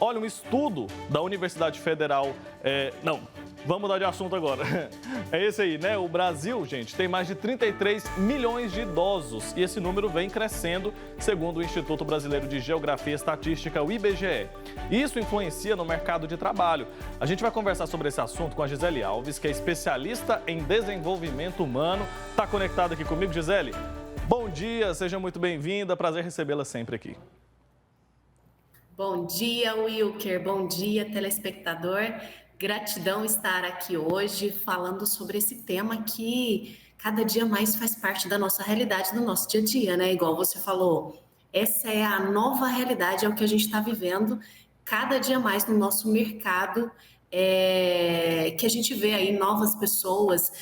Olha, um estudo da Universidade Federal... Vamos mudar de assunto agora. É esse aí, né? O Brasil, gente, tem mais de 33 milhões de idosos e esse número vem crescendo, segundo o Instituto Brasileiro de Geografia e Estatística, o IBGE. Isso influencia no mercado de trabalho. A gente vai conversar sobre esse assunto com a Gisele Alves, que é especialista em desenvolvimento humano. Está conectada aqui comigo, Gisele? Bom dia, seja muito bem-vinda. Prazer recebê-la sempre aqui. Bom dia, Wilker. Bom dia, telespectador. Gratidão estar aqui hoje falando sobre esse tema que cada dia mais faz parte da nossa realidade, do nosso dia a dia, né? Igual você falou, essa é a nova realidade, é o que a gente está vivendo cada dia mais no nosso mercado, que a gente vê aí novas pessoas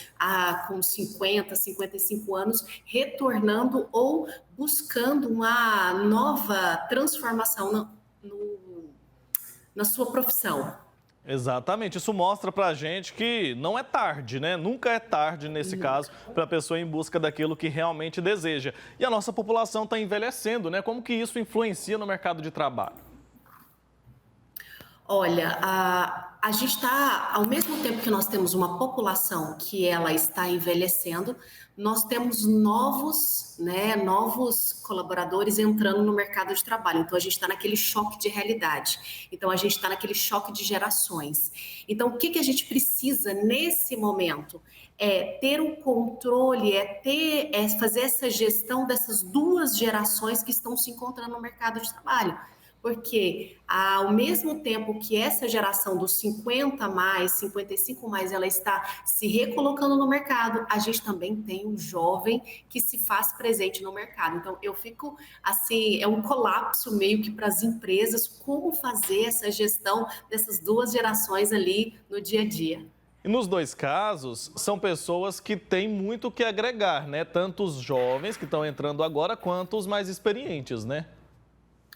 com 50, 55 anos retornando ou buscando uma nova transformação na sua profissão. Exatamente, isso mostra pra gente que não é tarde, né? Nunca é tarde, nesse caso, para a pessoa ir em busca daquilo que realmente deseja. E a nossa população está envelhecendo, né? Como que isso influencia no mercado de trabalho? Olha, a gente está, ao mesmo tempo que nós temos uma população que ela está envelhecendo, nós temos novos colaboradores entrando no mercado de trabalho. Então, a gente está naquele choque de realidade. Então, a gente está naquele choque de gerações. Então, o que a gente precisa nesse momento? É ter o controle, fazer essa gestão dessas duas gerações que estão se encontrando no mercado de trabalho. Porque ao mesmo tempo que essa geração dos 50 mais, 55 mais, ela está se recolocando no mercado, a gente também tem um jovem que se faz presente no mercado. Então, eu fico assim, é um colapso meio que para as empresas, como fazer essa gestão dessas duas gerações ali no dia a dia. E nos dois casos, são pessoas que têm muito o que agregar, né? Tanto os jovens que estão entrando agora, quanto os mais experientes, né?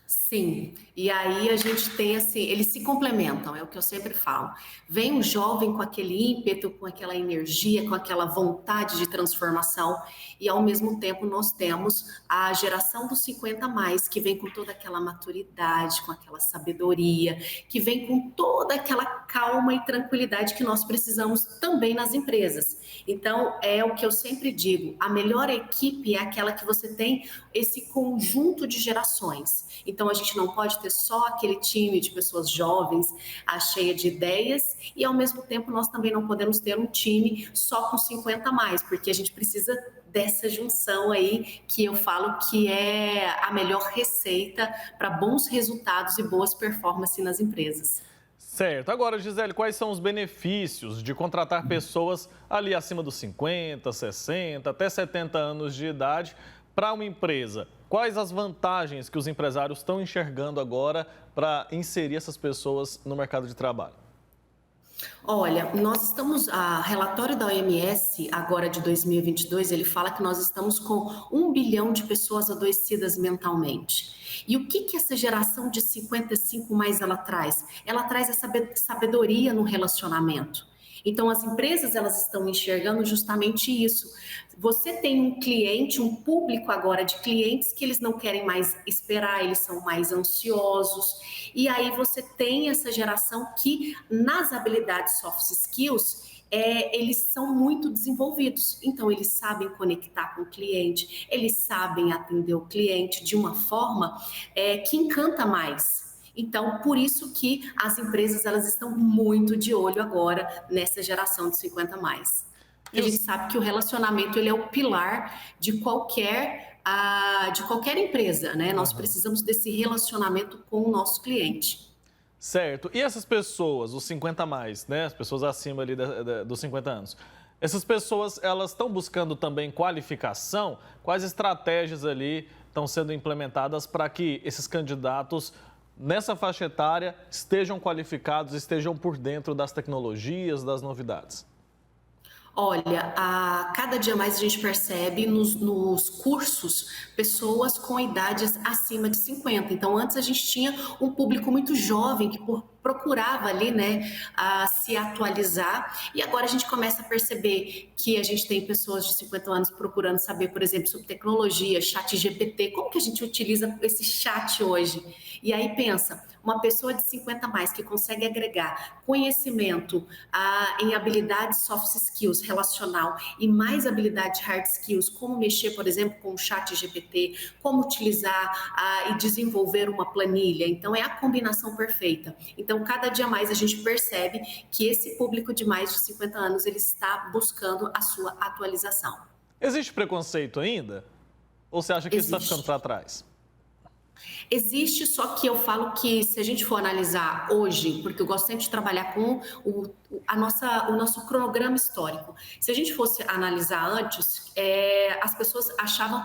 Sim, e aí a gente tem assim, eles se complementam, é o que eu sempre falo. Vem um jovem com aquele ímpeto, com aquela energia, com aquela vontade de transformação, e ao mesmo tempo nós temos a geração dos 50 mais, que vem com toda aquela maturidade, com aquela sabedoria, que vem com toda aquela calma e tranquilidade que nós precisamos também nas empresas. Então, é o que eu sempre digo, a melhor equipe é aquela que você tem esse conjunto de gerações. Então, a gente não pode ter só aquele time de pessoas jovens, cheia de ideias, e ao mesmo tempo nós também não podemos ter um time só com 50 a mais, porque a gente precisa dessa junção aí, que eu falo que é a melhor receita para bons resultados e boas performances nas empresas. Certo. Agora, Gisele, quais são os benefícios de contratar pessoas ali acima dos 50, 60, até 70 anos de idade para uma empresa? Quais as vantagens que os empresários estão enxergando agora para inserir essas pessoas no mercado de trabalho? Olha, nós estamos, a relatório da OMS, agora de 2022, ele fala que nós estamos com 1 bilhão de pessoas adoecidas mentalmente. E o que essa geração de 55 mais ela traz? Ela traz essa sabedoria no relacionamento. Então, as empresas, elas estão enxergando justamente isso. Você tem um cliente, um público agora de clientes que eles não querem mais esperar, eles são mais ansiosos. E aí você tem essa geração que, nas habilidades soft skills, eles são muito desenvolvidos. Então, eles sabem conectar com o cliente, eles sabem atender o cliente de uma forma que encanta mais. Então, por isso que as empresas, elas estão muito de olho agora nessa geração de 50 mais. A gente sabe que o relacionamento, ele é o pilar de qualquer empresa, né? Nós precisamos desse relacionamento com o nosso cliente. Certo. E essas pessoas, os 50 a mais, né? As pessoas acima ali dos 50 anos. Essas pessoas, elas estão buscando também qualificação? Quais estratégias ali estão sendo implementadas para que esses candidatos nessa faixa etária estejam qualificados, estejam por dentro das tecnologias, das novidades? Olha, a cada dia mais a gente percebe nos cursos pessoas com idades acima de 50. Então, antes a gente tinha um público muito jovem que procurava ali, né, se atualizar. E agora a gente começa a perceber que a gente tem pessoas de 50 anos procurando saber, por exemplo, sobre tecnologia, chat GPT, como que a gente utiliza esse chat hoje? E aí pensa, uma pessoa de 50 mais que consegue agregar conhecimento em habilidades soft skills, relacional, e mais habilidades hard skills, como mexer, por exemplo, com o chat GPT, como utilizar e desenvolver uma planilha. Então, é a combinação perfeita. Então, cada dia mais a gente percebe que esse público de mais de 50 anos, ele está buscando a sua atualização. Existe preconceito ainda? Ou você acha que isso está ficando para trás? Existe, só que eu falo que se a gente for analisar hoje, porque eu gosto sempre de trabalhar com o nosso cronograma histórico. Se a gente fosse analisar antes, as pessoas achavam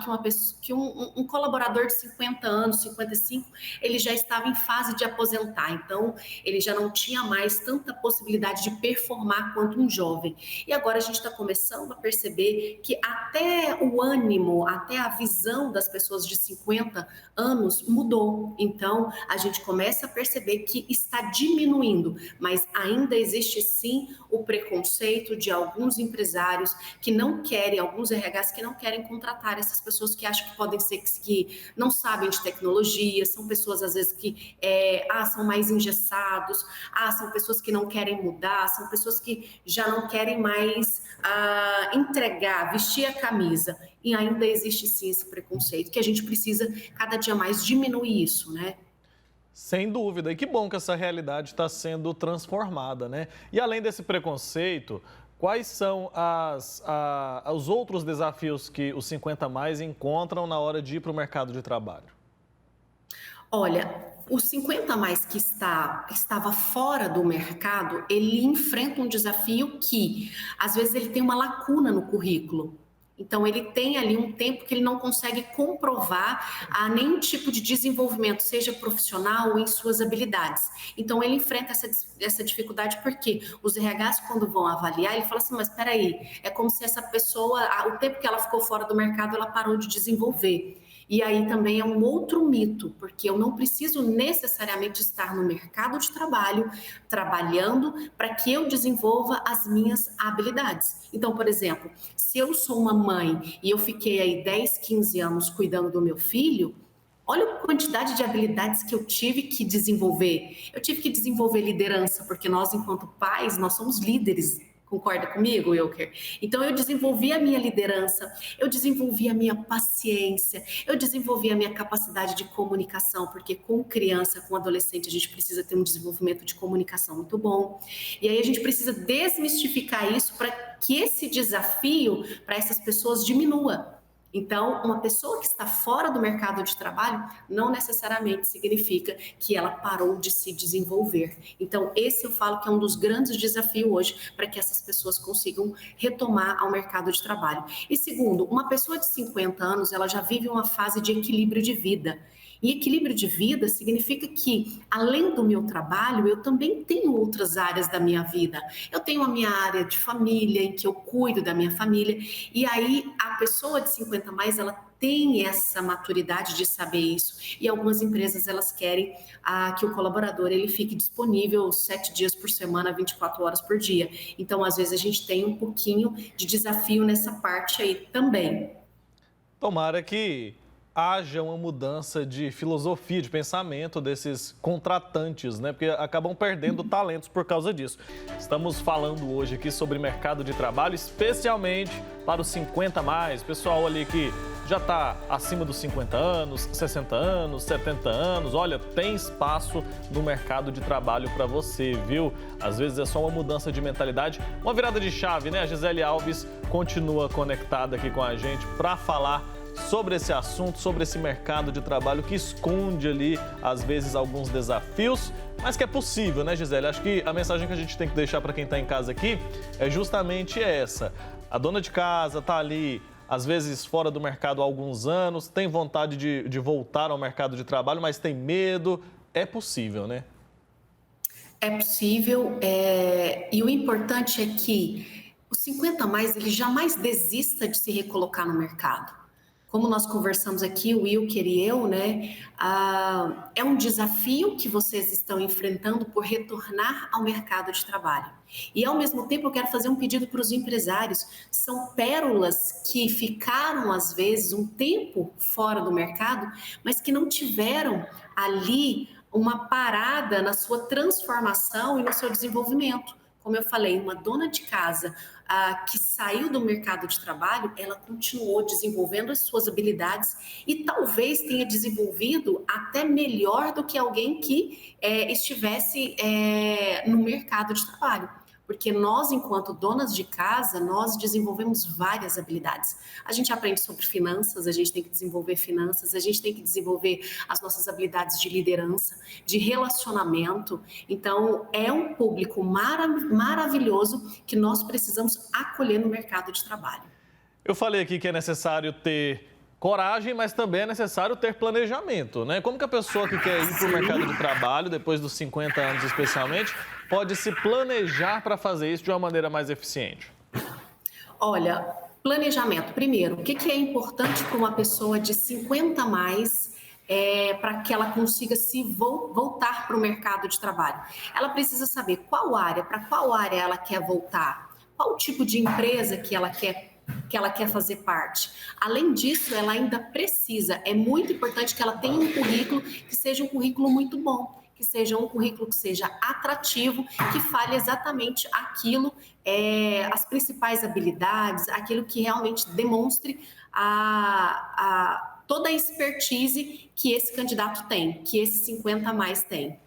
que um colaborador de 50 anos, 55, ele já estava em fase de aposentar, então ele já não tinha mais tanta possibilidade de performar quanto um jovem. E agora a gente está começando a perceber que até o ânimo, até a visão das pessoas de 50 anos mudou. Então, a gente começa a perceber que está diminuindo, mas ainda existe sim o preconceito de alguns empresários que não querem, alguns RHs que não querem contratar essas pessoas que acham que podem ser que não sabem de tecnologia, são pessoas às vezes que são mais engessados, são pessoas que não querem mudar, são pessoas que já não querem mais entregar, vestir a camisa. E ainda existe sim esse preconceito, que a gente precisa cada dia mais diminuir isso, né? Sem dúvida. E que bom que essa realidade está sendo transformada, né? E além desse preconceito, quais são os outros desafios que os 50 mais encontram na hora de ir para o mercado de trabalho? Olha, os 50 mais que estava fora do mercado, ele enfrenta um desafio que, às vezes, ele tem uma lacuna no currículo. Então, ele tem ali um tempo que ele não consegue comprovar nenhum tipo de desenvolvimento, seja profissional ou em suas habilidades. Então, ele enfrenta essa dificuldade porque os RHs, quando vão avaliar, ele fala assim, mas espera aí, é como se essa pessoa, o tempo que ela ficou fora do mercado, ela parou de desenvolver. E aí também é um outro mito, porque eu não preciso necessariamente estar no mercado de trabalho, trabalhando, para que eu desenvolva as minhas habilidades. Então, por exemplo, se eu sou uma mãe e eu fiquei aí 10, 15 anos cuidando do meu filho, olha a quantidade de habilidades que eu tive que desenvolver. Eu tive que desenvolver liderança, porque nós, enquanto pais, nós somos líderes. Concorda comigo, Wilker? Então, eu desenvolvi a minha liderança, eu desenvolvi a minha paciência, eu desenvolvi a minha capacidade de comunicação, porque com criança, com adolescente, a gente precisa ter um desenvolvimento de comunicação muito bom. E aí a gente precisa desmistificar isso para que esse desafio para essas pessoas diminua. Então, uma pessoa que está fora do mercado de trabalho não necessariamente significa que ela parou de se desenvolver. Então, esse eu falo que é um dos grandes desafios hoje para que essas pessoas consigam retomar ao mercado de trabalho. E segundo, uma pessoa de 50 anos, ela já vive uma fase de equilíbrio de vida. E equilíbrio de vida significa que, além do meu trabalho, eu também tenho outras áreas da minha vida. Eu tenho a minha área de família, em que eu cuido da minha família, e aí a pessoa de 50 mais, ela tem essa maturidade de saber isso. E algumas empresas, elas querem que o colaborador ele fique disponível 7 dias por semana, 24 horas por dia. Então, às vezes, a gente tem um pouquinho de desafio nessa parte aí também. Tomara que haja uma mudança de filosofia, de pensamento desses contratantes, né? Porque acabam perdendo talentos por causa disso. Estamos falando hoje aqui sobre mercado de trabalho, especialmente para os 50 mais, pessoal ali que já está acima dos 50 anos, 60 anos, 70 anos. Olha, tem espaço no mercado de trabalho para você, viu? Às vezes é só uma mudança de mentalidade, uma virada de chave, né? A Gisele Alves continua conectada aqui com a gente para falar sobre esse assunto, sobre esse mercado de trabalho que esconde ali, às vezes, alguns desafios, mas que é possível, né, Gisele? Acho que a mensagem que a gente tem que deixar para quem está em casa aqui é justamente essa. A dona de casa está ali, às vezes, fora do mercado há alguns anos, tem vontade de voltar ao mercado de trabalho, mas tem medo. É possível, né? É possível, e o importante é que os 50 mais, ele jamais desista de se recolocar no mercado. Como nós conversamos aqui, o Wilker e eu, né? É um desafio que vocês estão enfrentando por retornar ao mercado de trabalho. E, ao mesmo tempo, eu quero fazer um pedido para os empresários. São pérolas que ficaram, às vezes, um tempo fora do mercado, mas que não tiveram ali uma parada na sua transformação e no seu desenvolvimento. Como eu falei, uma dona de casa que saiu do mercado de trabalho, ela continuou desenvolvendo as suas habilidades e talvez tenha desenvolvido até melhor do que alguém que estivesse no mercado de trabalho. Porque nós, enquanto donas de casa, nós desenvolvemos várias habilidades. A gente aprende sobre finanças, a gente tem que desenvolver finanças, a gente tem que desenvolver as nossas habilidades de liderança, de relacionamento. Então, é um público maravilhoso que nós precisamos acolher no mercado de trabalho. Eu falei aqui que é necessário ter coragem, mas também é necessário ter planejamento, né? Como que a pessoa que quer ir para o mercado de trabalho, depois dos 50 anos especialmente, pode se planejar para fazer isso de uma maneira mais eficiente? Olha, planejamento. Primeiro, o que é importante para uma pessoa de 50 a mais para que ela consiga se voltar para o mercado de trabalho? Ela precisa saber para qual área ela quer voltar, qual tipo de empresa que ela quer fazer parte. Além disso, ela ainda precisa, é muito importante que ela tenha um currículo que seja um currículo muito bom, que seja um currículo que seja atrativo, que fale exatamente aquilo, as principais habilidades, aquilo que realmente demonstre toda a expertise que esse candidato tem, que esse 50 a mais tem.